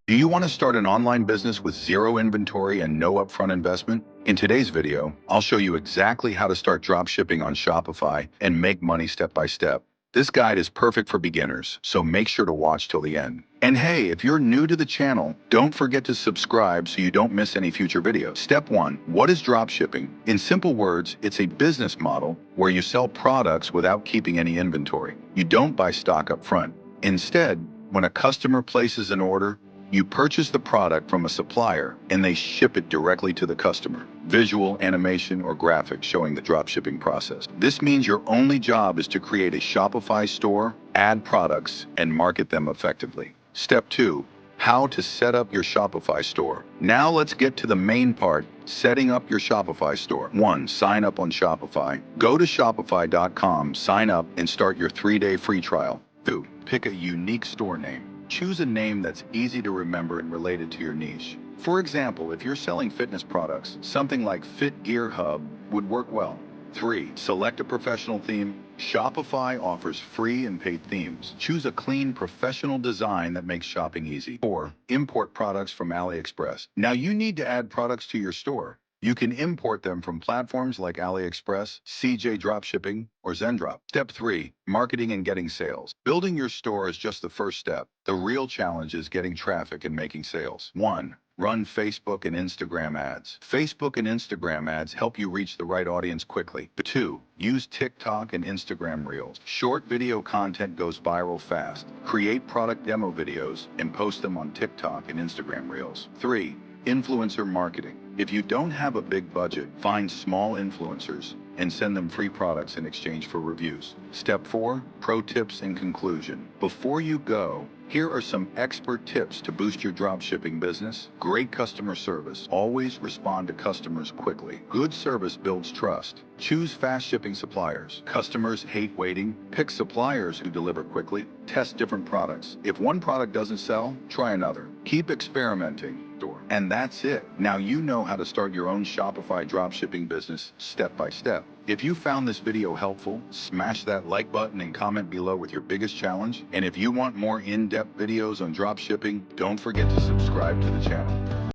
Do you want to start an online business with zero inventory and no upfront investment? In today's video, I'll show you exactly how to start dropshipping on Shopify and make money step by step. This guide is perfect for beginners, so make sure to watch till the end. And hey, if you're new to the channel, don't forget to subscribe so you don't miss any future videos. Step 1. What is dropshipping? In simple words, it's a business model where you sell products without keeping any inventory. You don't buy stock up front. Instead, when a customer places an order, you purchase the product from a supplier and they ship it directly to the customer. Visual, animation, or graphics showing the dropshipping process. This means your only job is to create a Shopify store, add products, and market them effectively. Step 2. How to set up your Shopify store. Now let's get to the main part, setting up your Shopify store. 1. Sign up on Shopify. Go to shopify.com, sign up, and start your 3-day free trial. 2. Pick a unique store name. Choose a name that's easy to remember and related to your niche. For example, if you're selling fitness products, something like Fit Gear Hub would work well. 3. Select a professional theme. Shopify offers free and paid themes. Choose a clean, professional design that makes shopping easy. 4. Import products from AliExpress. Now you need to add products to your store. You can import them from platforms like AliExpress, CJ Dropshipping, or Zendrop. Step 3. Marketing and getting sales. Building your store is just the first step. The real challenge is getting traffic and making sales. 1. Run Facebook and Instagram ads. Facebook and Instagram ads help you reach the right audience quickly. 2. Use TikTok and Instagram Reels. Short video content goes viral fast. Create product demo videos and post them on TikTok and Instagram Reels. 3. Influencer marketing. If you don't have a big budget, find small influencers and send them free products in exchange for reviews. Step 4. Pro tips in conclusion. Before you go, here are some expert tips to boost your dropshipping business. Great customer service. Always respond to customers quickly. Good service builds trust. Choose fast shipping suppliers. Customers hate waiting. Pick suppliers who deliver quickly. Test different products. If one product doesn't sell, try another. Keep experimenting. And that's it. Now you know how to start your own Shopify dropshipping business step by step. If you found this video helpful, smash that like button and comment below with your biggest challenge. And if you want more in-depth videos on dropshipping, don't forget to subscribe to the channel.